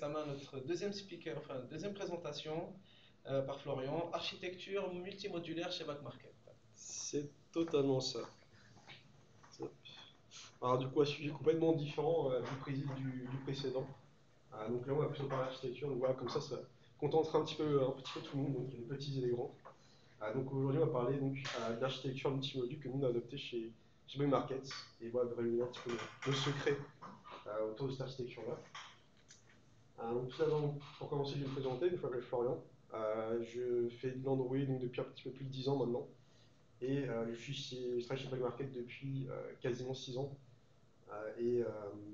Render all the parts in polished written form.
La main à notre deuxième speaker, enfin deuxième présentation par Florian, architecture multimodulaire chez BackMarket. C'est totalement ça. Alors du coup, un sujet complètement différent du précédent. Donc là, on va plutôt parler d'architecture. Donc voilà, comme ça contentera un petit peu tout le monde, donc les petits et les grands. Donc aujourd'hui, on va parler d'architecture multimodule que nous on a adopté chez BackMarket. Et voilà, de réunir un petit peu le secret autour de cette architecture-là. Donc tout d'abord, pour commencer, je vais me présenter. Je m'appelle Florian. Je fais de l'Android donc depuis un petit peu plus de 10 ans maintenant. Et je travaille chez BackMarket depuis quasiment 6 ans.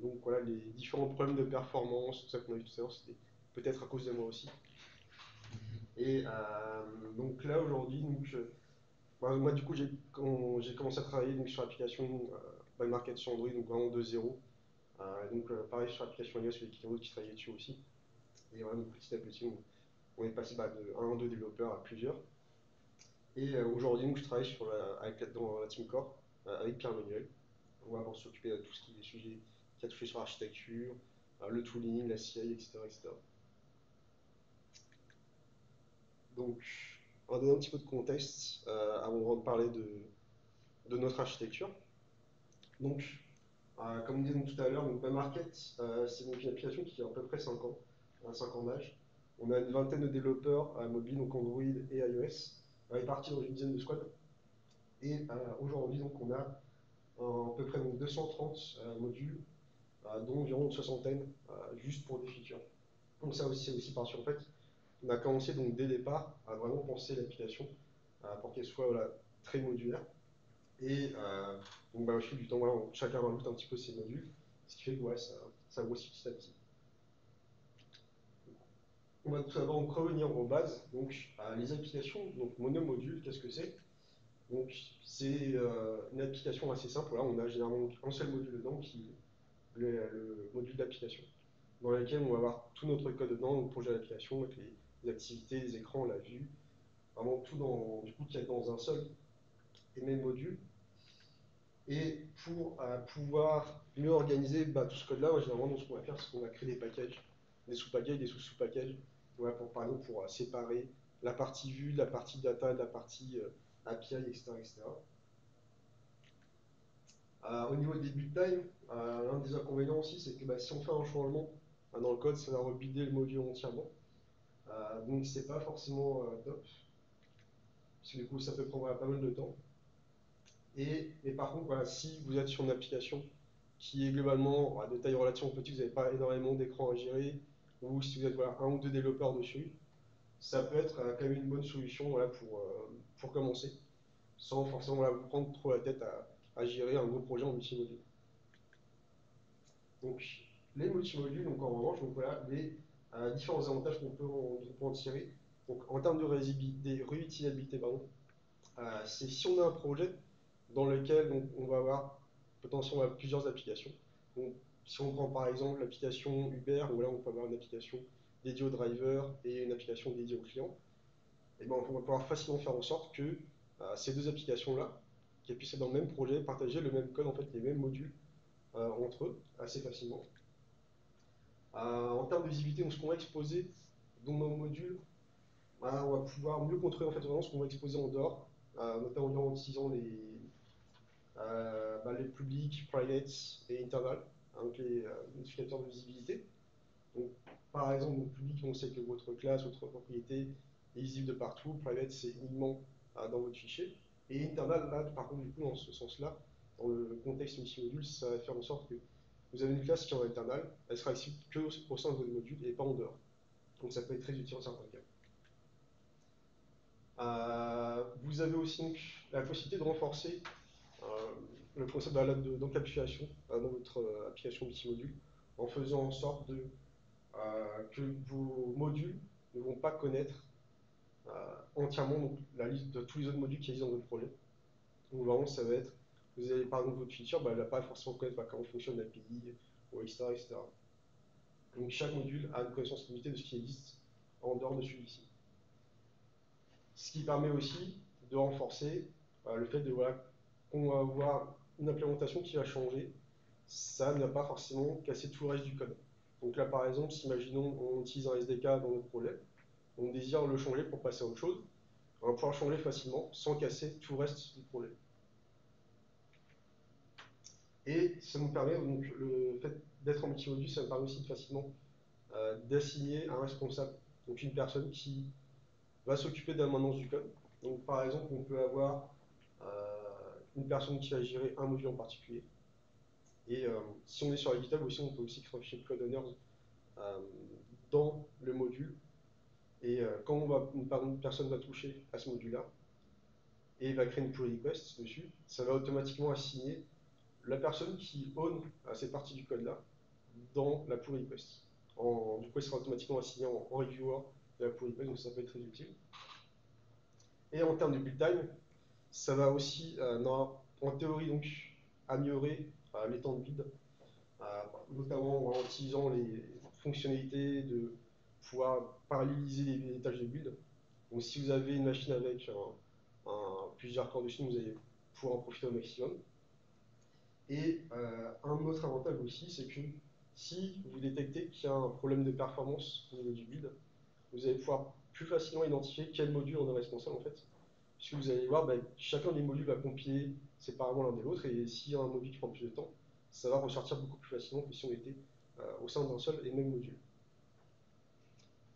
Donc voilà, les différents problèmes de performance, tout ça qu'on a vu tout à l'heure, c'était peut-être à cause de moi aussi. Et donc là aujourd'hui, moi du coup j'ai commencé à travailler donc, sur l'application BackMarket sur Android, donc vraiment de zéro. Pareil sur l'application iOS, il y a d'autres qui travaillaient dessus aussi. Et voilà, donc petit à petit, on est passé de un ou 2 développeurs à plusieurs. Et aujourd'hui, je travaille dans la Team Core avec Pierre Manuel. On va s'occuper de tout ce qui est des sujets qui a touché sur l'architecture, le tooling, la CI, etc., etc. Donc, on va donner un petit peu de contexte avant de parler de notre architecture. Donc, comme on disait tout à l'heure, BackMarket, c'est donc une application qui a à peu près 5 ans, 5 ans d'âge. On a une vingtaine de développeurs mobiles, donc Android et iOS, répartis dans une dizaine de squads. Et aujourd'hui, donc, on a à peu près donc, 230 modules, dont environ une soixantaine juste pour des features. Donc ça aussi, c'est aussi parce qu'en fait, on a commencé donc dès le départ à vraiment penser l'application pour qu'elle soit voilà, très modulaire. Et au fil du temps, voilà, chacun rajoute un petit peu ses modules, ce qui fait que ouais, ça grossit petit à petit. On va tout d'abord revenir aux bases. Donc les applications, donc monomodule, qu'est-ce que c'est? Donc c'est une application assez simple. Là, on a généralement un seul module dedans qui est le module d'application, dans lequel on va avoir tout notre code dedans, donc pour gérer l'application, avec les activités, les écrans, la vue, vraiment tout du coup, qui est dans un seul et même module. Et pour pouvoir mieux organiser tout ce code-là, généralement, ce qu'on va faire, c'est qu'on va créer des packages, des sous-packages, des sous-sous-packages, voilà, par exemple, pour séparer la partie vue, de la partie data, de la partie API, etc. etc. Au niveau des build time, l'un des inconvénients aussi, c'est que si on fait un changement dans le code, ça va rebuilder le module entièrement. Donc c'est pas forcément top, parce que du coup ça peut prendre pas mal de temps. Et par contre, voilà, si vous êtes sur une application qui est globalement de taille relativement petite, vous n'avez pas énormément d'écran à gérer, ou si vous êtes voilà, un ou deux développeurs dessus, ça peut être quand même une bonne solution voilà, pour commencer, sans forcément voilà, vous prendre trop la tête à gérer un gros projet en multimodule. Donc les multimodules, donc en revanche, donc voilà les différents avantages qu'on peut en tirer. Donc en termes de réutilisabilité, pardon, c'est si on a un projet dans lequel on va avoir potentiellement plusieurs applications. Donc, si on prend par exemple l'application Uber, où là on peut avoir une application dédiée au driver et une application dédiée au client, et ben, on va pouvoir facilement faire en sorte que ces deux applications-là, qui puissent être dans le même projet, partager le même code, en fait, les mêmes modules entre eux assez facilement. En termes de visibilité, donc, ce qu'on va exposer dans nos modules, on va pouvoir mieux contrôler en fait, vraiment ce qu'on va exposer en dehors, notamment en utilisant les publics, private et internal, donc les modificateurs de visibilité. Donc, par exemple, donc, public, on sait que votre classe, votre propriété est visible de partout. Private, c'est uniquement dans votre fichier. Et internal, là, par contre, du coup, dans ce sens-là, dans le contexte multimodule, ça va faire en sorte que vous avez une classe qui est en internal, elle sera accessible que au sein de votre module et pas en dehors. Donc, ça peut être très utile en certains cas. Vous avez aussi donc, la possibilité de renforcer euh, le concept d'encapsulation dans votre application multimodule en faisant en sorte que vos modules ne vont pas connaître entièrement donc, la liste de tous les autres modules qui existent dans votre projet. Donc vraiment, ça va être, vous avez par exemple votre feature, elle ne va pas forcément connaître comment fonctionne l'API, ou etc., etc. Donc chaque module a une connaissance limitée de ce qui existe en dehors de celui-ci. Ce qui permet aussi de renforcer le fait de voilà, qu'on va avoir une implémentation qui va changer, ça ne va pas forcément casser tout le reste du code. Donc là, par exemple, si imaginons on utilise un SDK dans notre projet, on désire le changer pour passer à autre chose, on va pouvoir changer facilement sans casser tout le reste du projet. Et ça nous permet, donc le fait d'être en multimodule, ça nous permet aussi de facilement d'assigner un responsable, donc une personne qui va s'occuper de la maintenance du code. Donc par exemple, on peut avoir une personne qui va gérer un module en particulier. Et si on est sur la GitHub aussi, on peut aussi créer un fichier code owners dans le module. Et quand une personne va toucher à ce module-là et va créer une pull request dessus, ça va automatiquement assigner la personne qui own cette partie du code-là dans la pull request. Du coup, elle sera automatiquement assignée en reviewer de la pull request, donc ça peut être très utile. Et en termes de build time, ça va aussi, en théorie, donc, améliorer les temps de build, notamment en utilisant les fonctionnalités de pouvoir paralléliser les tâches de build. Donc si vous avez une machine avec plusieurs corps dessus, vous allez pouvoir en profiter au maximum. Et un autre avantage aussi, c'est que si vous détectez qu'il y a un problème de performance au niveau du build, vous allez pouvoir plus facilement identifier quel module en est responsable en fait. Puisque vous allez voir, chacun des modules va compiler séparément l'un de l'autre, et s'il y a un module qui prend plus de temps, ça va ressortir beaucoup plus facilement que si on était au sein d'un seul et même module.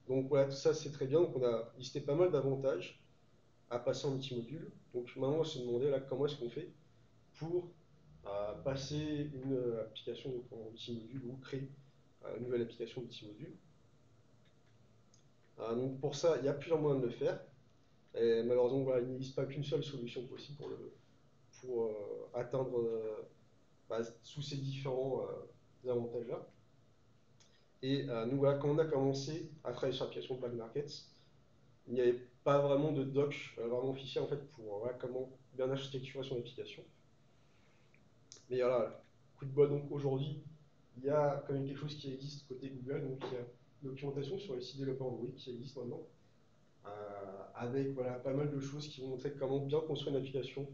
Donc voilà, tout ça c'est très bien. Donc on a listé pas mal d'avantages à passer en multimodule. Donc maintenant on va se demander là, comment est-ce qu'on fait pour passer une application en multimodule ou créer une nouvelle application multimodule. Donc pour ça, il y a plusieurs moyens de le faire. Et malheureusement, voilà, il n'existe pas qu'une seule solution possible pour atteindre tous ces différents avantages-là. Et nous, voilà, quand on a commencé à travailler sur l'application Black Markets, il n'y avait pas vraiment de doc vraiment officiel en fait pour voilà, comment bien architecturer son application. Mais voilà, coup de bol, donc aujourd'hui, il y a quand même quelque chose qui existe côté Google, donc il y a une documentation sur les sites développeurs Android qui existe maintenant, avec voilà, pas mal de choses qui vont montrer comment bien construire une application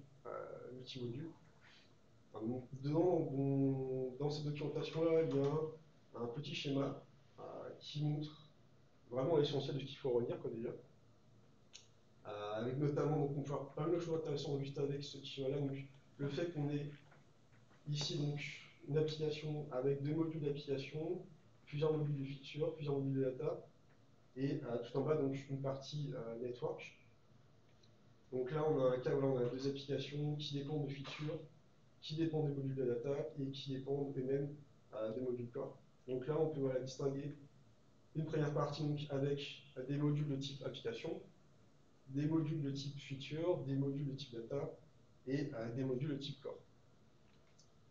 multimodule. Donc, dans cette documentation-là, il y a un petit schéma qui montre vraiment l'essentiel de ce qu'il faut retenir déjà. Avec notamment, donc, on peut faire pas mal de choses intéressantes juste avec ce schéma-là. Donc, le fait qu'on ait ici donc une application avec deux modules d'application, plusieurs modules de feature, plusieurs modules de data, et tout en bas donc une partie network. Donc là on a un cas où on a deux applications qui dépendent de features, qui dépendent des modules de data et qui dépendent eux-mêmes des modules core. Donc là on peut voilà, distinguer une première partie donc, avec des modules de type application, des modules de type feature, des modules de type data et des modules de type core.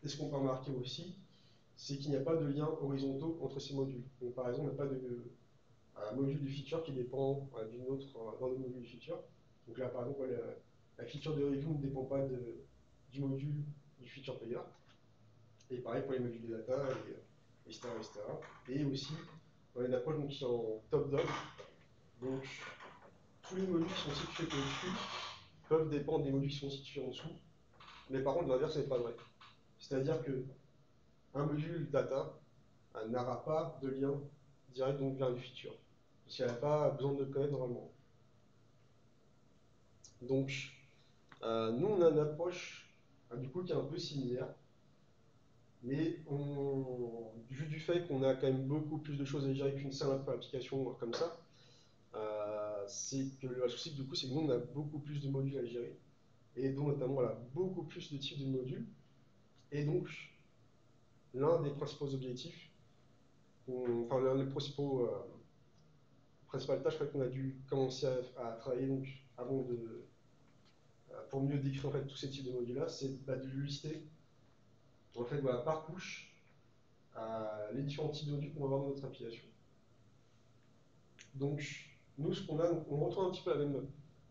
Et ce qu'on peut remarquer aussi, c'est qu'il n'y a pas de lien horizontaux entre ces modules. Donc, par exemple, il n'y a pas de module de feature qui dépend d'un autre module de feature. Donc là, par exemple, la feature de review ne dépend pas du module du feature player. Et pareil pour les modules de data, etc., etc. Et aussi, on a une approche donc, qui est en top-down. Donc, tous les modules qui sont situés au-dessus peuvent dépendre des modules qui sont situés en dessous. Mais par contre, l'inverse n'est pas vrai. C'est-à-dire que un module data n'aura pas de lien direct donc vers une feature. Parce qu'elle n'a pas besoin de le connaître normalement. Donc, nous, on a une approche du coup qui est un peu similaire. Mais vu du fait qu'on a quand même beaucoup plus de choses à gérer qu'une seule application comme ça, c'est que le souci du coup, c'est que nous, on a beaucoup plus de modules à gérer. Et donc, notamment, voilà, beaucoup plus de types de modules. Et donc, l'un des principaux objectifs, enfin, l'un des principales tâches qu'on a dû commencer à travailler donc, avant pour mieux décrire en fait, tous ces types de modules-là, c'est de lister en fait, voilà, par couche les différents types de modules qu'on va avoir dans notre application. Donc, nous, ce qu'on a, on retrouve un petit peu la même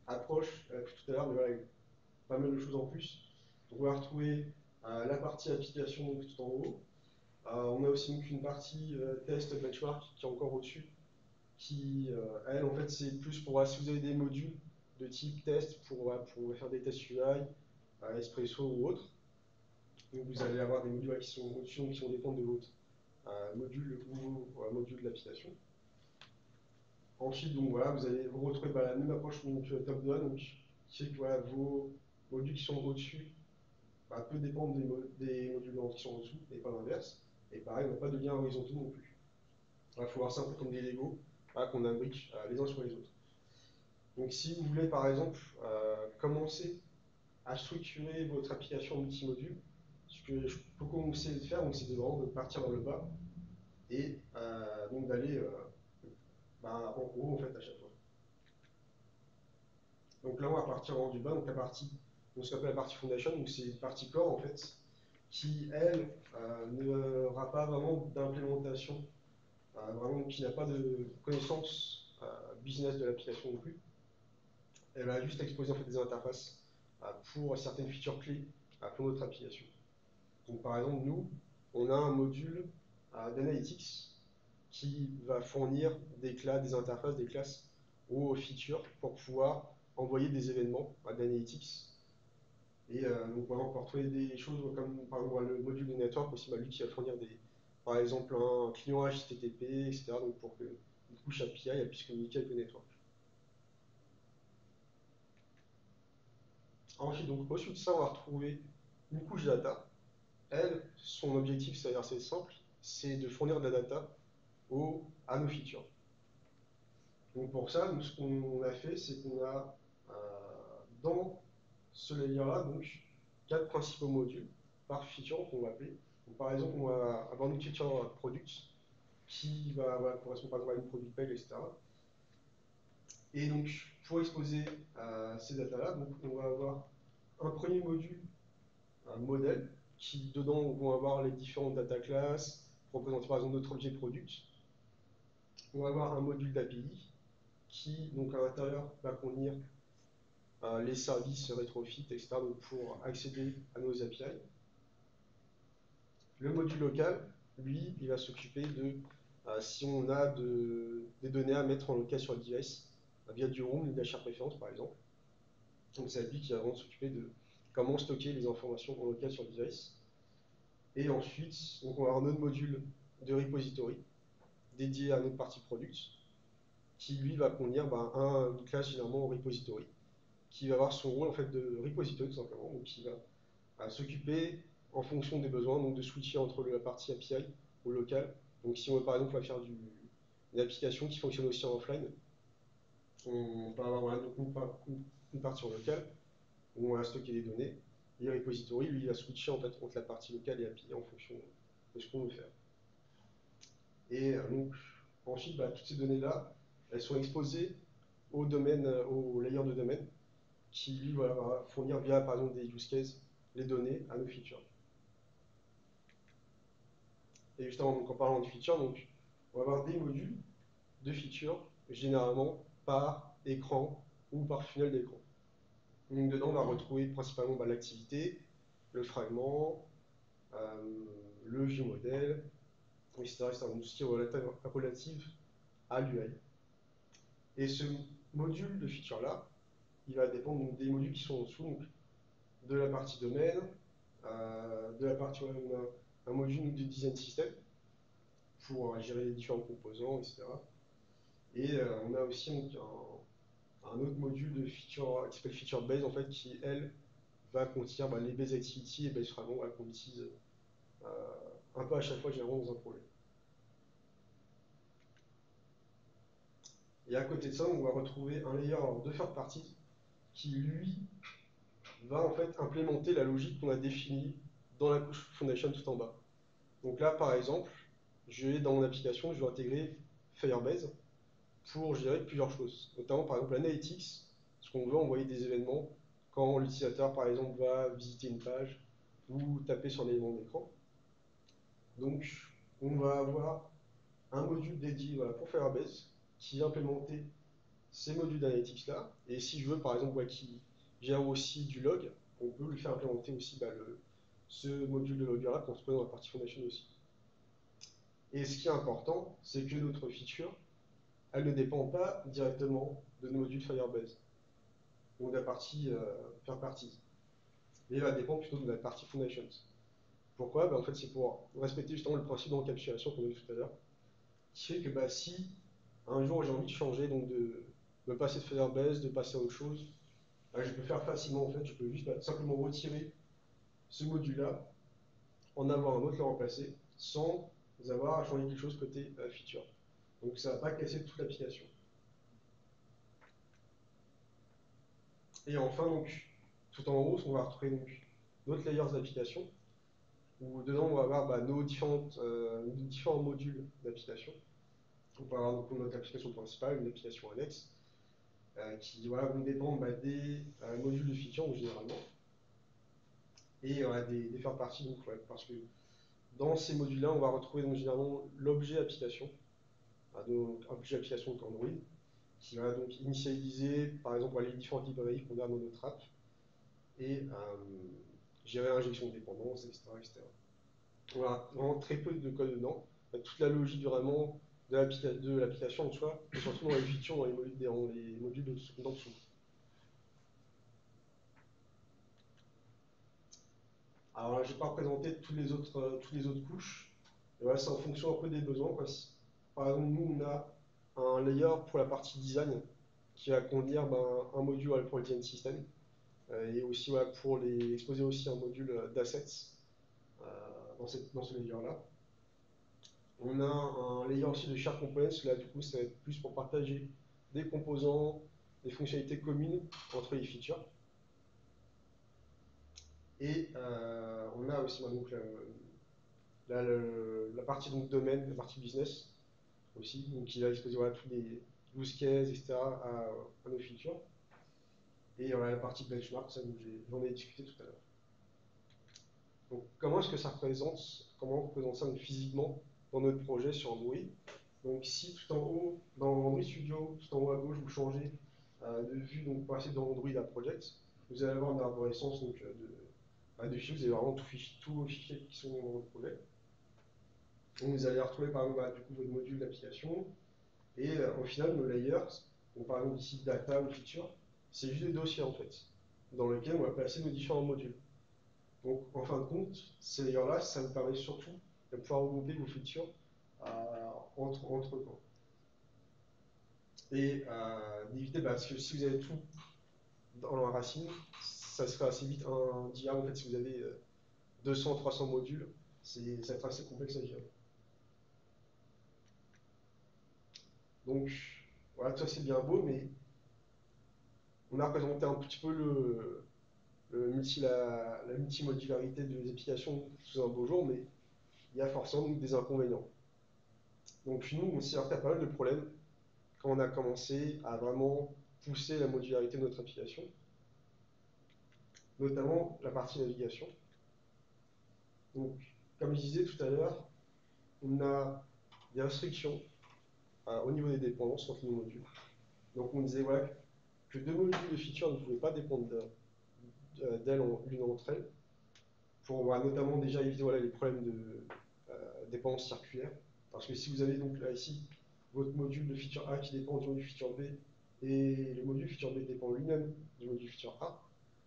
approche que tout à l'heure, mais voilà, avec pas mal de choses en plus. Donc, on va retrouver la partie application donc, tout en haut. On a aussi donc, une partie test benchmark qui est encore au-dessus, qui, elle, en fait, c'est plus pour si vous avez des modules de type test pour faire des tests UI, Espresso ou autre. Donc, vous allez avoir des modules qui sont au-dessus, qui vont dépendre de votre module ou module de l'application. Ensuite, donc, voilà, vous allez vous retrouver la même approche top-down, donc qui fait que voilà, vos modules qui sont au-dessus peuvent dépendre des modules qui sont en dessous et pas l'inverse. Et pareil, on n'a pas de liens horizontaux non plus. Il faut voir ça un peu comme des Lego qu'on imbrique les uns sur les autres. Donc si vous voulez par exemple commencer à structurer votre application multimodule, ce que je peux commencer de faire, c'est vraiment de partir dans le bas et donc d'aller en haut en fait à chaque fois. Donc là on va partir en haut du bas, donc la partie, ce qu'on appelle la partie foundation, donc c'est une partie core en fait, qui elle n'aura pas vraiment d'implémentation, vraiment qui n'a pas de connaissance business de l'application non plus. Elle va juste exposer en fait des interfaces pour certaines features clés pour notre application. Donc par exemple, nous, on a un module d'analytics qui va fournir des interfaces, des classes aux features pour pouvoir envoyer des événements d'analytics. Et donc voilà, on peut retrouver des choses comme par exemple le module de network aussi, lui qui va fournir par exemple un client HTTP, etc. Donc pour que une couche API elle puisse communiquer avec le network. Ensuite, donc, au-dessus de ça, on va retrouver une couche data. Elle, son objectif, c'est assez simple, c'est de fournir de la data à nos features. Donc pour ça, nous, ce qu'on a fait, c'est qu'on a dans ce layer-là, donc, 4 principaux modules par feature qu'on va appeler. Donc, par exemple, on va avoir une feature product qui va correspondre par exemple à une product page, etc. Et donc, pour exposer ces datas-là, on va avoir un premier module, un modèle, qui dedans vont avoir les différentes data classes, représenter par exemple notre objet product. On va avoir un module d'API qui, donc à l'intérieur, va contenir les services retrofit, etc. Donc pour accéder à nos API. Le module local, lui, il va s'occuper de si on a des données à mettre en local sur le device, via du room, de la share préférence par exemple. Donc c'est lui qui va vraiment s'occuper de comment stocker les informations en local sur le device. Et ensuite, donc on va avoir un autre module de repository dédié à notre partie product, qui lui va contenir une classe généralement repository, qui va avoir son rôle en fait de repository tout simplement, donc qui va s'occuper en fonction des besoins, donc de switcher entre la partie API au local. Donc si on veut par exemple faire une application qui fonctionne aussi en offline, on peut avoir une partie en local où on va stocker des données. Et le repository, lui, il va switcher en fait entre la partie locale et API en fonction de ce qu'on veut faire. Et donc, ensuite, toutes ces données-là, elles sont exposées au domaine, au layer de domaine, qui lui va fournir via par exemple des use cases les données à nos features. Et justement, donc, en parlant de features, donc, on va avoir des modules de features, généralement par écran ou par funnel d'écran. Donc dedans, on va retrouver principalement l'activité, le fragment, le view model, etc. Donc tout ce qui est relatif à l'UI. Et ce module de feature-là, il va dépendre donc, des modules qui sont en dessous, donc, de la partie domaine, de la partie on a un module de design system pour gérer les différents composants, etc. Et on a aussi donc, un autre module de feature qui s'appelle feature base en fait, qui elle va contenir les base activity et base fragments qu'on utilise un peu à chaque fois généralement dans un projet. Et à côté de ça, on va retrouver un layer de third party qui lui va en fait implémenter la logique qu'on a définie dans la couche foundation tout en bas. Donc là, par exemple, dans mon application, je vais intégrer Firebase pour gérer plusieurs choses, notamment par exemple l'analytics, parce qu'on veut envoyer des événements quand l'utilisateur par exemple va visiter une page ou taper sur un élément d'écran. Donc on va avoir un module dédié pour Firebase qui va implémenter ces modules d'analytics là, et si je veux par exemple qui gère aussi du log, on peut lui faire implémenter aussi ce module de logger là qu'on se trouve dans la partie foundation aussi. Et ce qui est important, c'est que notre feature, elle ne dépend pas directement de nos modules Firebase, ou de la partie third party, mais elle va dépendre plutôt de la partie foundations. Pourquoi? En fait, c'est pour respecter justement le principe d'encapsulation qu'on a vu tout à l'heure, qui fait que si un jour j'ai envie de changer, donc de me passer de Firebase, de passer à autre chose, je peux faire facilement en fait, je peux juste simplement retirer ce module-là, en avoir un autre le remplacer, sans avoir à changer quelque chose côté feature. Donc ça ne va pas casser toute l'application. Et enfin, donc, tout en haut, on va retrouver donc d'autres layers d'application, où dedans on va avoir nos différents modules d'application. On peut avoir donc notre application principale, une application annexe, qui vont dépendre des modules de feature généralement, et des faire partie donc parce que dans ces modules-là, on va retrouver donc généralement l'objet application, donc objet application donc Android, qui va donc initialiser par exemple les différentes librairies qu'on a dans notre app et gérer l'injection de dépendance, etc., etc. On a vraiment très peu de code dedans. Toute la logique vraiment de l'application en soi, et surtout dans les features, dans les modules d'en dessous. Alors là, je ne vais pas représenter toutes les autres couches. Et voilà, c'est en fonction un peu des besoins. Par exemple, nous, on a un layer pour la partie design qui va contenir un module pour le design system et aussi pour exposer aussi un module d'assets dans ce layer-là. On a un layer aussi de share components. Là, du coup, ça va être plus pour partager des composants, des fonctionnalités communes entre les features. Et on a aussi donc, la partie donc, domaine, la partie business aussi, donc, qui va exposer tous les use cases, etc. à nos features. Et on a la partie benchmark, ça j'en ai discuté tout à l'heure. Donc comment est-ce que ça représente, comment on représente ça physiquement dans notre projet sur Android? Donc si tout en haut, dans Android Studio, tout en haut à gauche, vous changez de vue, donc pour passer dans Android à Project, vous allez avoir une arborescence donc, de fichiers, vous avez vraiment tous vos fichiers qui sont dans votre projet. Donc vous allez retrouver par exemple du coup, votre module d'application, et au final nos layers, donc par exemple ici data ou feature, c'est juste des dossiers en fait, dans lesquels on va placer nos différents modules. Donc en fin de compte, ces layers-là, ça vous permet surtout de pouvoir regrouper vos features entre camps. Et d'éviter, parce que si vous avez tout dans la racine, ça serait assez vite un diagramme. En fait, si vous avez 200, 300 modules, ça va être assez complexe à gérer. Donc, voilà, tout ça c'est bien beau, mais on a représenté un petit peu la multimodularité des applications sous un beau jour, mais il y a forcément des inconvénients. Donc, nous, on s'y heurtait à pas mal de problèmes quand on a commencé à vraiment pousser la modularité de notre application, notamment la partie navigation. Donc, comme je disais tout à l'heure, on a des restrictions au niveau des dépendances entre nos modules. Donc, on disait que deux modules de feature ne pouvaient pas dépendre l'une entre elles, pour notamment déjà éviter les problèmes de dépendance circulaire. Parce que si vous avez donc là ici votre module de feature A qui dépend du module feature B, et le module feature B dépend lui-même du module feature A,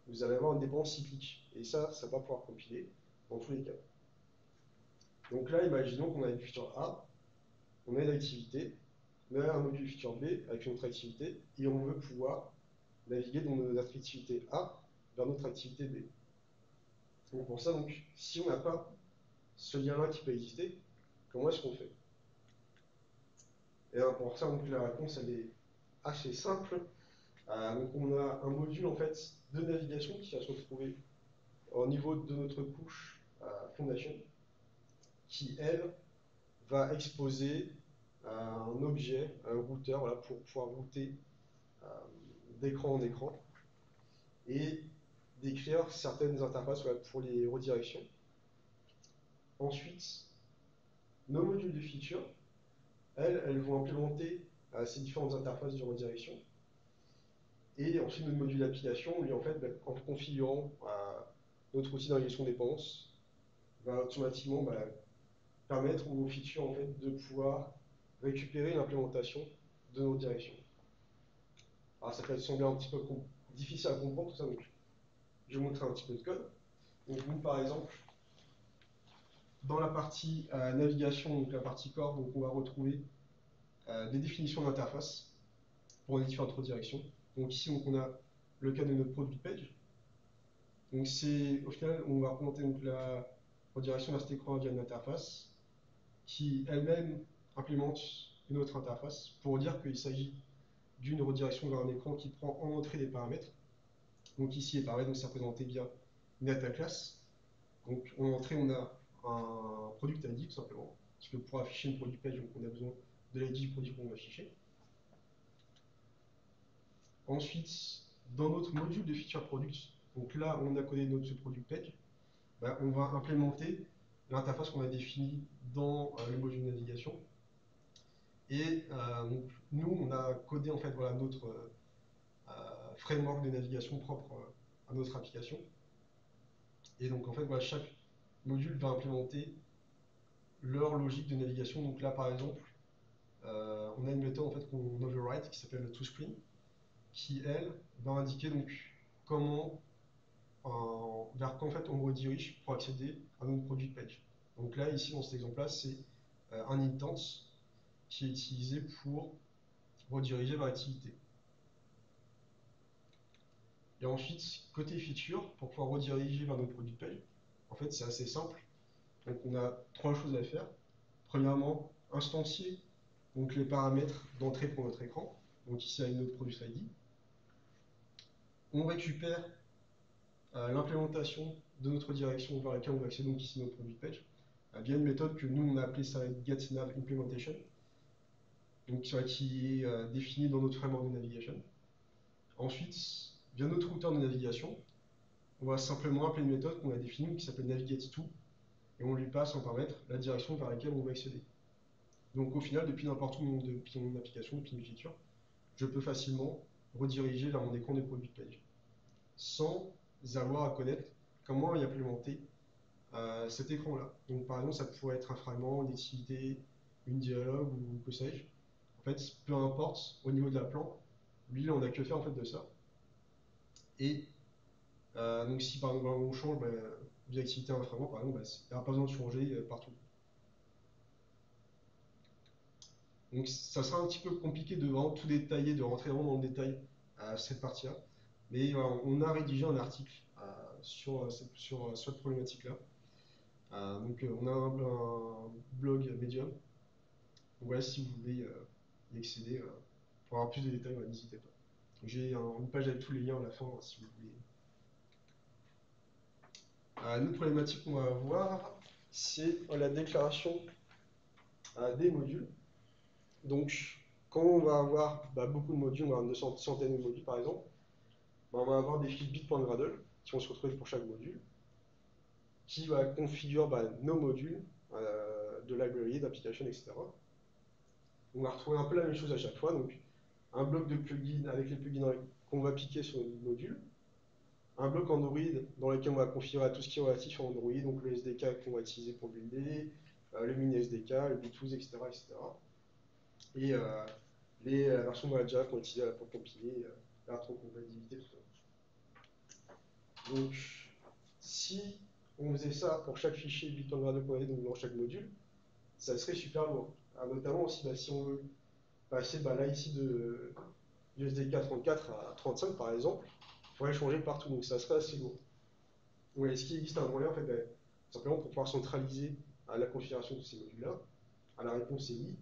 vous allez avoir une dépendance cyclique. Et ça va pouvoir compiler dans tous les cas. Donc là, imaginons qu'on a une feature A, on a une activité, on a un module feature B avec une autre activité, et on veut pouvoir naviguer dans notre activité A vers notre activité B. Donc pour ça, si on n'a pas ce lien-là qui peut exister, comment est-ce qu'on fait? Et pour ça, la réponse elle est assez simple. Donc on a un module en fait de navigation qui va se retrouver au niveau de notre couche fondation, qui elle va exposer un objet, un routeur, pour pouvoir router d'écran en écran et d'écrire certaines interfaces pour les redirections. Ensuite, nos modules de feature, elles vont implémenter ces différentes interfaces de redirection. Et ensuite, notre module d'application, lui, en fait, en configurant notre outil d'ingestion de dépenses, va automatiquement permettre aux features en fait, de pouvoir récupérer l'implémentation de nos directions. Alors, ça peut sembler un petit peu difficile à comprendre tout ça, donc je vais vous montrer un petit peu de code. Donc, nous, par exemple, dans la partie navigation, donc la partie core, donc on va retrouver des définitions d'interface pour les différentes redirections. Donc ici, on a le cas de notre produit page. Donc au final, on va représenter donc, la redirection vers cet écran via une interface qui elle-même implémente une autre interface pour dire qu'il s'agit d'une redirection vers un écran qui prend en entrée des paramètres. Donc ici, les paramètres, c'est représenté via une data class. Donc en entrée, on a un product ID tout simplement, parce que pour afficher une product page, donc on a besoin de l'ID du produit qu'on va afficher. Ensuite, dans notre module de feature product, donc là, on a codé notre product page, bah, on va implémenter l'interface qu'on a définie dans le module de navigation. Et donc, nous, on a codé en fait voilà, notre framework de navigation propre à notre application. Et donc en fait, voilà, chaque module va implémenter leur logique de navigation. Donc là, par exemple, on a une méthode en fait qu'on override qui s'appelle le toScreen, qui elle va indiquer donc comment vers quoi en fait on redirige pour accéder à notre product page. Donc là, ici dans cet exemple-là, c'est un intent qui est utilisé pour rediriger vers l'activité. Et ensuite, côté feature, pour pouvoir rediriger vers notre product page, en fait, c'est assez simple. Donc, on a trois choses à faire. Premièrement, instancier donc les paramètres d'entrée pour notre écran. Donc ici, avec notre product ID. On récupère l'implémentation de notre direction vers laquelle on va accéder, donc ici notre product page, via une méthode que nous, on a appelée ça getNavImplementation, donc qui est définie dans notre framework de navigation. Ensuite, via notre routeur de navigation, on va simplement appeler une méthode qu'on a définie qui s'appelle navigateTo, et on lui passe en paramètre la direction vers laquelle on va accéder. Donc au final, depuis n'importe où, depuis mon application, depuis une feature, je peux facilement rediriger vers mon écran de product page, sans avoir à connaître comment y implémenter cet écran-là. Donc par exemple, ça pourrait être un fragment, une activité, une dialogue ou que sais-je. En fait, peu importe, au niveau de la plan, lui, on n'a que faire en fait de ça. Et donc si par exemple on change d'une activité à un fragment, par exemple, il n'y aura pas besoin de changer partout. Donc ça sera un petit peu compliqué de vraiment tout détailler, de rentrer vraiment dans le détail à cette partie-là. Mais voilà, on a rédigé un article sur cette problématique-là. Donc on a un blog Medium. Donc voilà, si vous voulez y accéder pour avoir plus de détails, n'hésitez pas. J'ai une page avec tous les liens à la fin si vous voulez. Une autre problématique qu'on va avoir, c'est la déclaration des modules. Donc, quand on va avoir beaucoup de modules, on va avoir une centaine de modules par exemple, on va avoir des fiches bit.gradle qui vont se retrouver pour chaque module, qui va configurer nos modules de library, d'application, etc. On va retrouver un peu la même chose à chaque fois, donc un bloc de plugins avec les plugins qu'on va piquer sur le module, un bloc Android dans lequel on va configurer tout ce qui est relatif à Android, donc le SDK qu'on va utiliser pour builder, le mini SDK, le Bluetooth, etc. Et les versions de la Java qu'on va utiliser pour compiler, la rétrocompatibilité, tout ça. Donc, si on faisait ça pour chaque fichier bit.gradle qu'on avait donc dans chaque module, ça serait super lourd. Notamment aussi, si on veut passer là ici de SDK 34 à 35 par exemple, il faudrait changer partout, donc ça serait assez lourd. Ouais, est-ce qu'il existe un moyen en fait, simplement pour pouvoir centraliser la configuration de ces modules-là? La réponse est oui.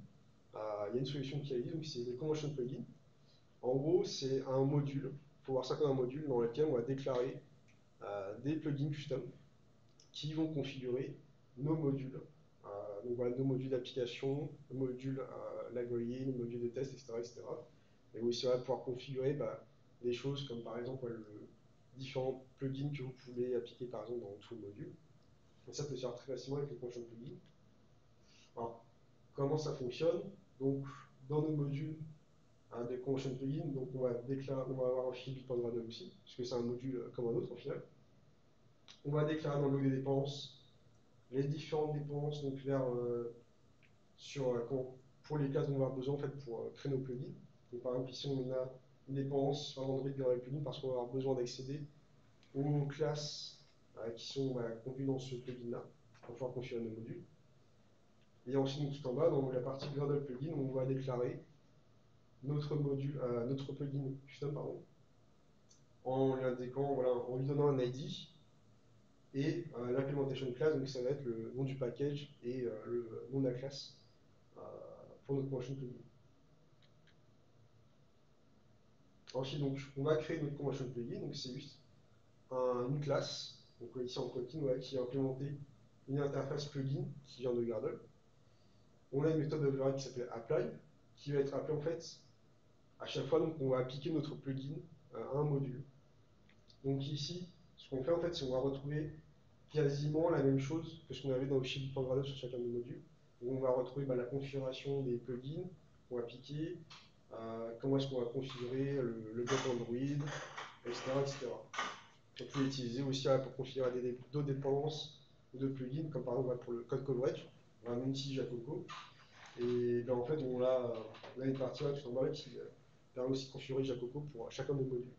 Il y a une solution qui existe, donc c'est le Convention Plugin. En gros, c'est un module, il faut voir ça comme un module dans lequel on va déclarer des plugins custom qui vont configurer nos modules. Donc voilà, nos modules d'application, nos modules library, nos modules de test, etc. Et aussi on va pouvoir configurer des choses comme par exemple différents plugins que vous pouvez appliquer par exemple dans tout le module. Et ça peut se faire très facilement avec les Convention Plugin. Alors, comment ça fonctionne? Donc, dans nos modules des Convention Plugin, donc on va avoir un fichier bit.gradle aussi, puisque c'est un module comme un autre au final. On va déclarer dans le log des dépenses les différentes dépenses donc pour les classes dont on va avoir besoin en fait, pour créer nos plugins. Donc, par exemple, ici on a une dépense sur Android vers le plugin parce qu'on va avoir besoin d'accéder aux classes qui sont contenues dans ce plugin-là. pour pouvoir configurer nos modules. Et ensuite, donc, tout en bas, dans la partie Gradle plugin, on va déclarer notre module, notre plugin custom, pardon, en lui indiquant, voilà, en lui donnant un ID et l'implementation class, donc ça va être le nom du package et le nom de la classe pour notre convention plugin. Ensuite, donc, on va créer notre convention plugin, donc c'est juste une classe, donc ici en Kotlin, voilà, qui a implémenté une interface plugin qui vient de Gradle. On a une méthode override qui s'appelle apply, qui va être appelée en fait à chaque fois, donc on va appliquer notre plugin à un module. Donc ici, ce qu'on fait en fait, c'est qu'on va retrouver quasiment la même chose que ce qu'on avait dans le shield.gradle sur chacun des modules. Donc on va retrouver la configuration des plugins qu'on va appliquer, comment est-ce qu'on va configurer le bloc Android, etc., etc. On peut l'utiliser aussi pour configurer d'autres dépendances ou de plugins, comme par exemple pour le code coverage, on a un outil Jacoco. Et en fait, on a une partie là, tout en bas qui permet aussi de configurer Jacoco pour chacun des modules.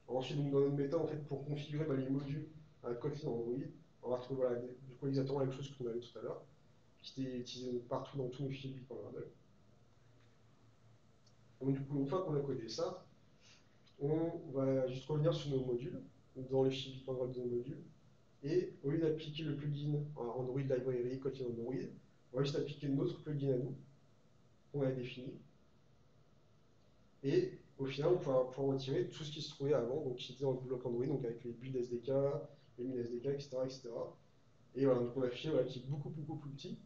Ensuite, donc, dans notre méthode, en fait, pour configurer les modules à Kotlin Android, on va retrouver du coup, exactement la même chose qu'on avait tout à l'heure, qui était utilisé partout dans tous nos fichiers Bitcoin. Donc du coup, une fois qu'on a codé ça, on va juste revenir sur nos modules, dans les fichiers Bitcoin de nos modules, et au lieu d'appliquer le plugin Android Library Kotlin Android, on va juste appliquer notre plugin à nous, qu'on a défini. Et au final, on pourra retirer tout ce qui se trouvait avant, donc qui était dans le bloc Android, donc avec les builds SDK, les min SDK, etc. etc. Et voilà, donc on a un fichier qui est beaucoup plus petit.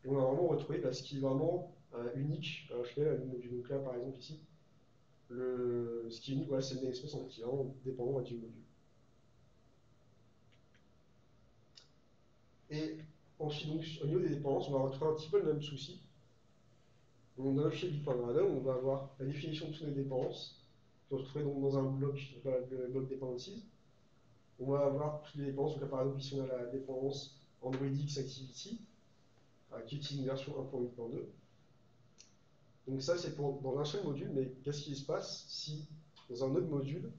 Et on va vraiment retrouver ce qui est vraiment unique au final à nos modules. Donc là, par exemple, ici, ce qui est unique, voilà, c'est le namespace en fait, qui est vraiment dépendant du module. Et ensuite, donc, au niveau des dépendances, on va retrouver un petit peu le même souci. Donc, dans le fichier Bitcoin, on va avoir la définition de toutes les dépendances, qui vont se retrouver donc dans un bloc, le bloc dependencies. On va avoir toutes les dépendances. Donc là, par exemple, ici, on a la dépendance Android X Activity, qui utilise une version 1.8.2. Donc ça, c'est dans un seul module, mais qu'est-ce qui se passe si, dans un autre module,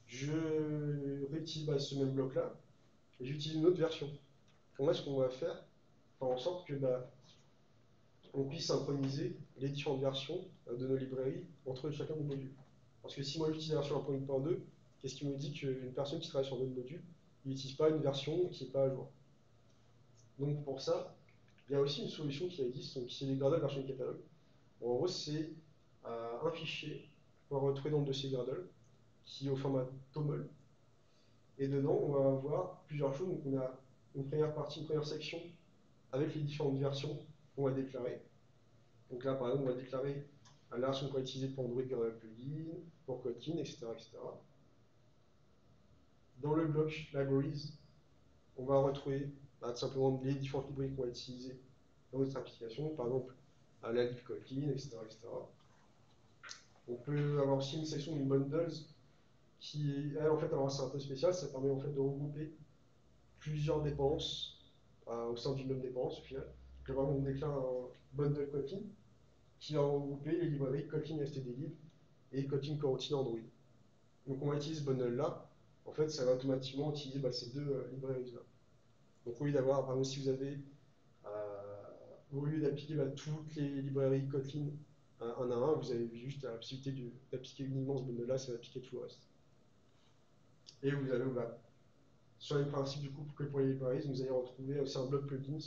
je réutilise ce même bloc-là, et j'utilise une autre version? Comment est-ce qu'on va faire en sorte que on puisse synchroniser les différentes versions de nos librairies entre chacun des modules? Parce que si moi j'utilise la version 1.8.2, qu'est-ce qui me dit qu'une personne qui travaille sur d'autres modules n'utilise pas une version qui n'est pas à jour? Donc pour ça, il y a aussi une solution qui existe, donc qui est les Gradle version catalogue. Bon, en gros, c'est un fichier qu'on va retrouver dans le dossier Gradle, qui est au format TOML. Et dedans, on va avoir plusieurs choses. Donc on a une première partie, une première section avec les différentes versions qu'on va déclarer. Donc là, par exemple, on va déclarer la version qu'on va utiliser pour Android Gradle Plugin, pour Kotlin, etc., etc. Dans le bloc Libraries, on va retrouver tout simplement les différentes librairies qu'on va utiliser dans notre application, par exemple la lib Kotlin, etc., etc. On peut avoir aussi une section de bundles qui, elle, en fait, alors c'est un peu spécial, ça permet en fait de regrouper plusieurs dépenses au sein d'une même dépense au final. Donc, vraiment, on déclare un bundle Kotlin qui va regrouper les librairies Kotlin stdlib et Kotlin coroutine Android. Donc on va utiliser ce bundle-là. En fait, ça va automatiquement utiliser ces deux librairies-là. Donc au lieu d'avoir, par exemple, si vous avez, au lieu d'appliquer toutes les librairies Kotlin un à un, vous avez juste la possibilité d'appliquer uniquement ce bundle-là, ça va appliquer tout le reste. Et vous avez, sur les principes du coup que pour les librairies, vous allez retrouver aussi un bloc plugins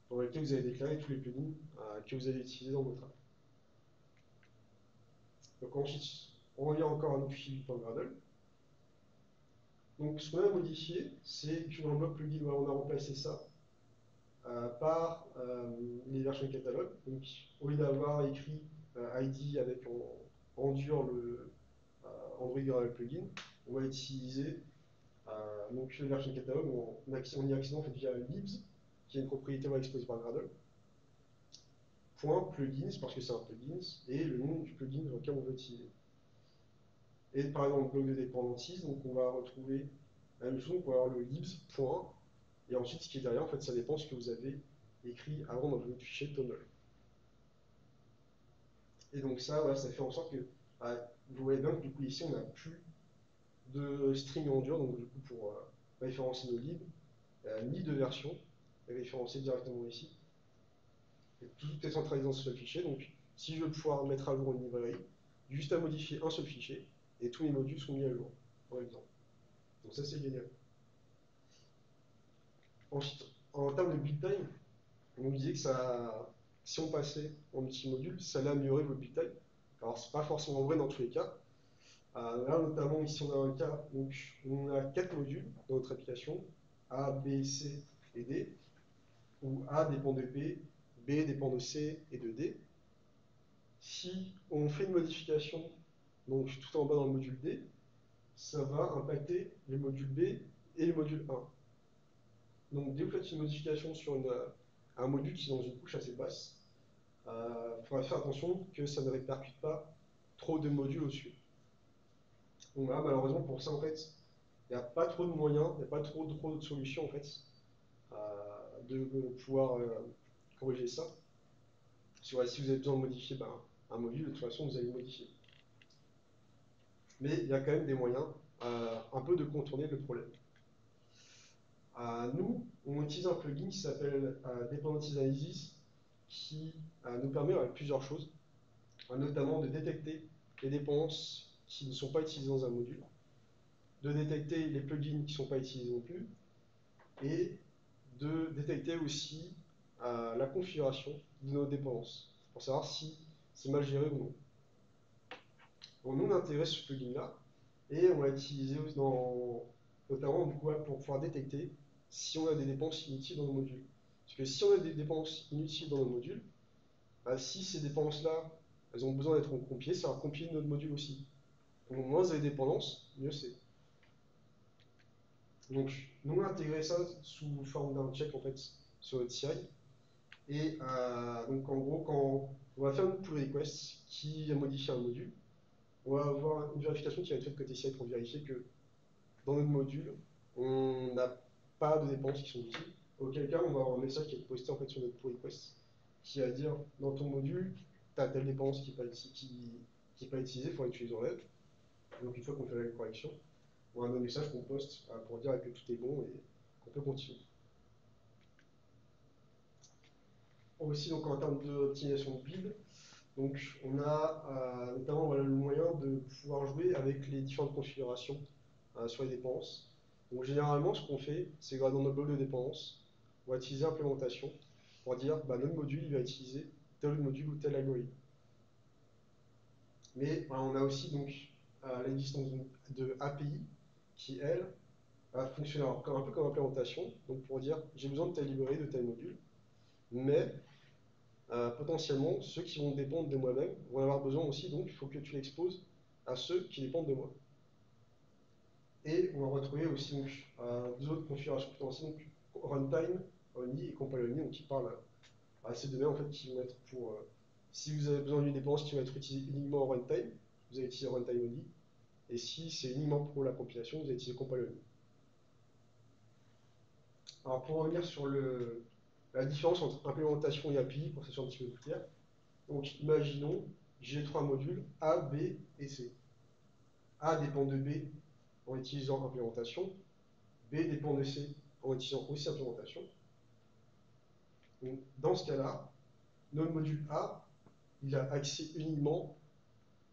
dans lequel vous allez déclarer tous les plugins que vous allez utiliser dans votre app. Donc ensuite, on revient encore à notre fichier Gradle. Donc ce qu'on a modifié, c'est que dans le bloc plugin, on a remplacé ça par les versions catalogue. Donc au lieu d'avoir écrit ID avec en dur le Android Gradle plugin, on va utiliser donc les versions catalogue, on y accède en fait via libs, qui est une propriété exposée par Gradle. Point plugins, parce que c'est un plugin, et le nom du plugin dans lequel on veut utiliser. Et par exemple, le bloc de dependencies, donc on va retrouver la même chose, on va avoir le libs, point, et ensuite ce qui est derrière, en fait, ça dépend de ce que vous avez écrit avant dans votre fichier TOML. Et donc ça, voilà, ça fait en sorte que, vous voyez bien que du coup ici, on n'a plus de string en dur, donc du coup pour référencer nos libres, ni de version, est référencé directement ici. Et tout est centralisé dans ce seul fichier, donc si je veux pouvoir mettre à jour une librairie, juste à modifier un seul fichier, et tous mes modules sont mis à jour, par exemple. Donc ça c'est génial. Ensuite, en termes de build time, on disait que si on passait en multimodule, ça allait améliorer votre build time. Alors c'est pas forcément vrai dans tous les cas. Là notamment ici on a un cas, donc on a 4 modules dans notre application, A, B, C et D, où A dépend de B, B dépend de C et de D. Si on fait une modification, donc tout en bas dans le module D, ça va impacter le module B et le module 1. Donc dès que vous faites une modification sur un module qui est dans une couche assez basse, il faudra faire attention que ça ne répercute pas trop de modules au-dessus. Donc là, malheureusement, pour ça, en fait, il n'y a pas trop de moyens, il n'y a pas trop de solutions, en fait, de pouvoir corriger ça. Si vous avez besoin de modifier un module, de toute façon, vous allez le modifier. Mais il y a quand même des moyens un peu de contourner le problème. Nous, on utilise un plugin qui s'appelle Dependencies Analysis, qui nous permet avec plusieurs choses, notamment de détecter les dépendances qui ne sont pas utilisées dans un module, de détecter les plugins qui ne sont pas utilisés non plus, et de détecter aussi la configuration de nos dépendances, pour savoir si c'est mal géré ou non. Donc nous, on a intégré ce plugin-là, et on l'a utilisé notamment pour pouvoir détecter si on a des dépenses inutiles dans le module. Parce que si on a des dépenses inutiles dans le module, si ces dépenses-là, elles ont besoin d'être compiées, ça va compiler notre module aussi. Donc moins vous avez des dépendances, mieux c'est. Donc nous on a intégré ça sous forme d'un check en fait sur notre CI. Et donc en gros, quand on va faire une pull request qui a modifié un module, on va avoir une vérification qui va être faite côté CI pour vérifier que dans notre module, on n'a pas de dépenses qui sont utiles. Auquel cas, on va avoir un message qui est posté en fait sur notre pull request qui va dire dans ton module, tu as telle dépense qui n'est pas utilisée, il faut utiliser en rêve. Donc une fois qu'on fait la correction, on a un message qu'on poste pour dire que tout est bon et qu'on peut continuer. Aussi, donc, en termes d'optimisation de build, donc, on a notamment le moyen de pouvoir jouer avec les différentes configurations sur les dépendances. Donc généralement, ce qu'on fait, c'est que dans notre bloc de dépendances, on va utiliser implémentation pour dire notre module il va utiliser tel module ou tel algorithme. Mais on a aussi donc l'existence de API qui, elle, va fonctionner un peu comme implémentation, donc pour dire j'ai besoin de telle librairie, de tel module, mais potentiellement ceux qui vont dépendre de moi-même vont avoir besoin aussi, donc il faut que tu l'exposes à ceux qui dépendent de moi. Et on va retrouver aussi donc, deux autres configurations potentielles, donc runtime only et compile only, donc qui parlent à ces données en fait qui vont être pour si vous avez besoin d'une dépense qui va être utilisée uniquement en runtime, vous allez utiliser runtime only, et si c'est uniquement pour la compilation, vous allez utiliser compile only. Alors pour revenir sur la différence entre implémentation et API, pour que ce soit un petit peu plus clair, donc imaginons j'ai trois modules A, B et C. A dépend de B en utilisant implémentation, B dépend de C en utilisant aussi implémentation. Donc, dans ce cas-là, notre module A, il a accès uniquement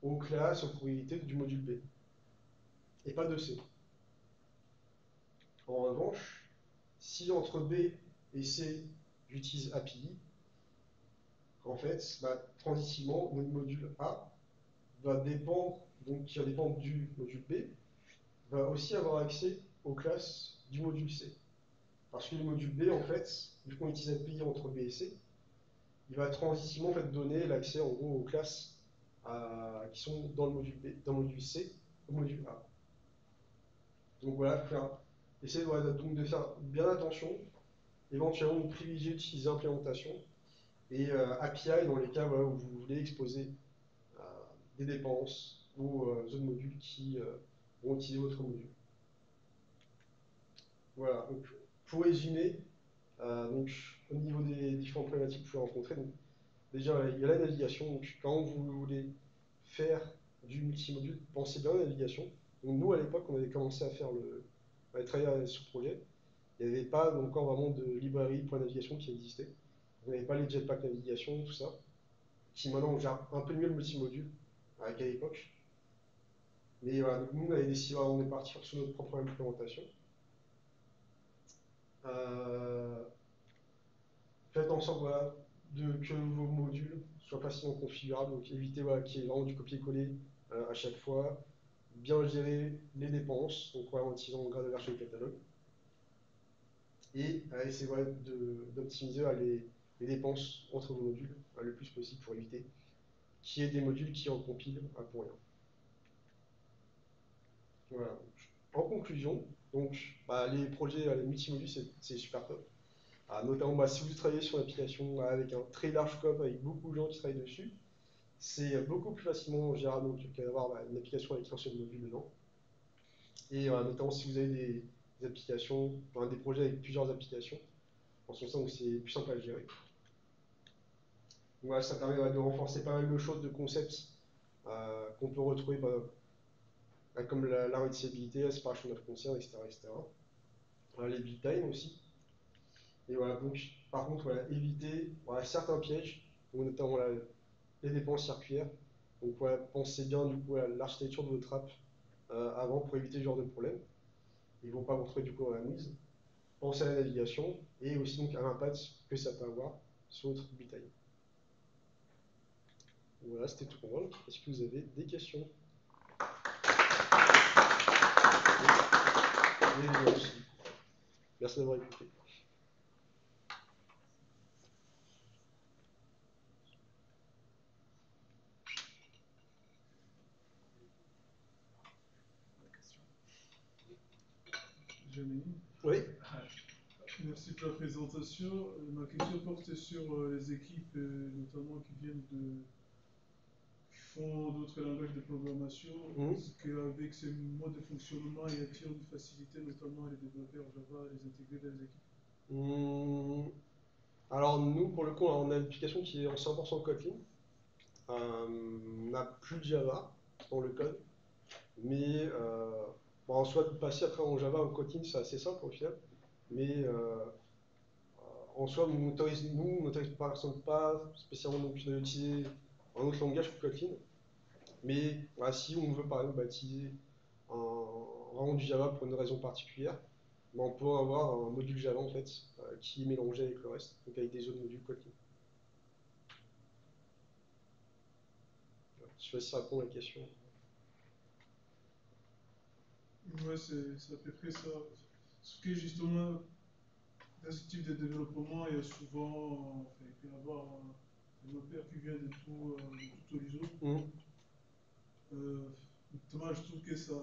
aux classes, aux propriétés du module B, et pas de C. En revanche, si entre B et C, j'utilise API, en fait, transitivement, notre module A va dépendre, donc qui va dépendre du module B, va aussi avoir accès aux classes du module C. Parce que le module B, en fait, vu qu'on utilise API entre B et C, il va transitivement en fait, donner l'accès en gros aux classes qui sont dans le module B, dans le module C, au module A. Donc voilà, essayer donc de faire bien attention, éventuellement de privilégier d'utiliser implémentation et API dans les cas où vous voulez exposer des dépendances aux autres modules qui vont utiliser votre module. Voilà, donc pour résumer, donc, au niveau des différentes problématiques que vous pouvez rencontrer, donc, déjà il y a la navigation, donc quand vous voulez faire du multimodule, pensez bien à la navigation. Donc nous à l'époque on avait commencé à faire avait travaillé sur ce projet, il n'y avait pas encore vraiment de librairie pour la navigation qui existait. On n'avait pas les jetpack navigation, tout ça. Qui maintenant on gère un peu mieux le multimodule qu'à l'époque. Mais voilà, donc nous on avait décidé vraiment de partir sur notre propre implémentation. Faites en sorte voilà, que vos modules soient facilement configurables, donc évitez voilà, qu'il y ait vraiment du copier-coller à chaque fois. Bien gérer les dépenses, donc voilà, en utilisant le grade de version de catalogue. Et essayer voilà, d'optimiser les dépenses entre vos modules le plus possible pour éviter qu'il y ait des modules qui en compilent pour rien. Voilà. En conclusion, donc, les projets, les multimodules, c'est super top. Notamment, si vous travaillez sur l'application avec un très large scope, avec beaucoup de gens qui travaillent dessus, c'est beaucoup plus facilement gérable qu'à avoir une application avec un seul module dedans. Et notamment si vous avez des applications, des projets avec plusieurs applications, en ce sens, c'est plus simple à gérer. Donc, voilà, ça permet de renforcer pas mal de choses, de concepts qu'on peut retrouver comme la readabilité, la séparation of concern, etc. Les build time aussi. Et voilà, donc par contre, voilà, éviter certains pièges, notamment les dépenses circulaires. Donc voilà, pensez bien du coup à l'architecture de votre app avant pour éviter ce genre de problème. Ils ne vont pas vous retrouver du coup dans la mise. Pensez à la navigation et aussi donc à l'impact que ça peut avoir sur votre build time. Voilà, c'était tout pour moi. Est-ce que vous avez des questions? Merci d'avoir écouté. Oui. Merci pour la présentation. Ma question porte sur les équipes, notamment qui viennent qui font d'autres langages de programmation. Est-ce qu'avec ces modes de fonctionnement, y a-t-il une facilité, notamment les développeurs Java, à les intégrer dans les équipes? Alors nous, pour le coup, on a une application qui est en 100% Kotlin. On n'a plus de Java dans le code, mais en soit de passer après en Java en Kotlin, c'est assez simple au final. Mais en soi, nous n'autorisons pas spécialement d'utiliser un autre langage que Kotlin. Mais si on veut par exemple utiliser vraiment du Java pour une raison particulière, on peut avoir un module Java en fait qui est mélangé avec le reste, donc avec des autres modules Kotlin. Je sais pas si ça répond à la question. Ouais, c'est à peu près ça. Ce que justement, dans ce type de développement, il y a souvent, il peut y avoir un développeur qui vient de tout horizon. Notamment, je trouve que ça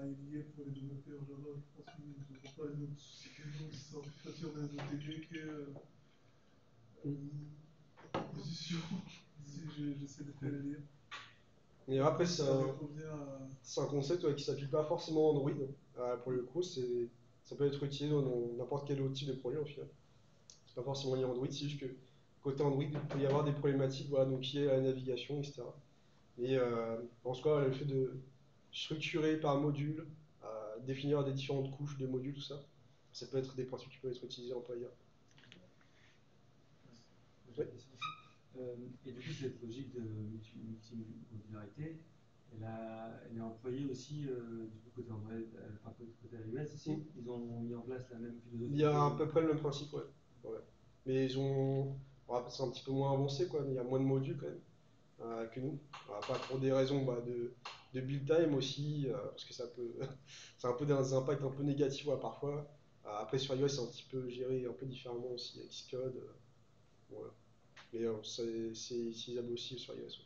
est lié pour les développeurs Java. Je pense qu'ils ne sont pas une autre, c'est quelque chose qui sont plus faciles d'intégrer que position, si j'essaie de faire le lien. Et après, c'est un concept qui ne s'applique pas forcément en Android. Pour le coup, ça peut être utilisé dans n'importe quel autre type de projet au final. C'est pas forcément lié à Android, c'est juste que côté Android, il peut y avoir des problématiques donc liées à la navigation, etc. Et en ce cas, le fait de structurer par module, définir des différentes couches de modules, tout ça, ça peut être des principes qui peuvent être utilisés en Python. Et du coup, cette logique de multimodularité, elle est employée aussi du coup, côté Android, côté iOS ici. Ils ont mis en place la même philosophie. Il y a à peu près le même principe, ouais. Mais ils ont. C'est un petit peu moins avancé, quoi. Il y a moins de modules quand même que nous. Pas pour des raisons de build time aussi, parce que ça peut. C'est un peu des impacts un peu négatifs parfois. Après, sur iOS, c'est un petit peu géré un peu différemment aussi avec Xcode. Voilà. Mais c'est utilisable aussi sur iOS.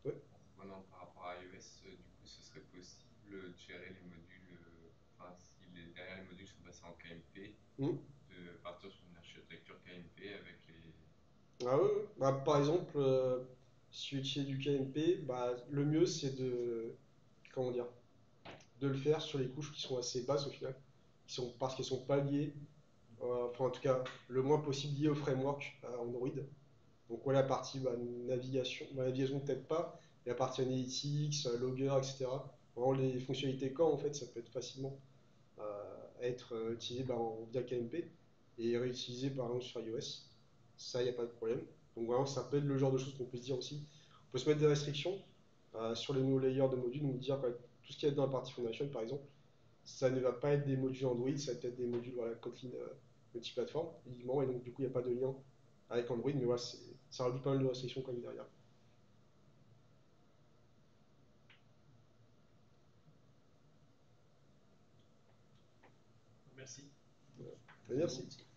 Ouais. Maintenant, par rapport à iOS, du coup, ce serait possible de gérer les modules, si derrière les modules sont passés en KMP, de partir sur une architecture KMP avec les. Ah ouais. Par exemple, si tu utilises du KMP, le mieux c'est comment dire, de le faire sur les couches qui sont assez basses au final, parce qu'elles sont pas liées, en tout cas le moins possible liées au framework Android. Donc voilà, la partie navigation, navigation peut-être pas, et la partie analytics, logger, etc. Vraiment les fonctionnalités core, en fait, ça peut être facilement être utilisé via KMP et réutilisé par exemple sur iOS. Ça, il n'y a pas de problème. Donc vraiment, ça peut être le genre de choses qu'on peut se dire aussi. On peut se mettre des restrictions sur les nouveaux layers de modules, donc dire tout ce qui est dans la partie foundation, par exemple, ça ne va pas être des modules Android, ça va être des modules Kotlin multiplateforme uniquement, et donc du coup, il n'y a pas de lien avec Android, mais voilà, ça rajoute pas mal de restrictions quand même derrière. Merci. Merci.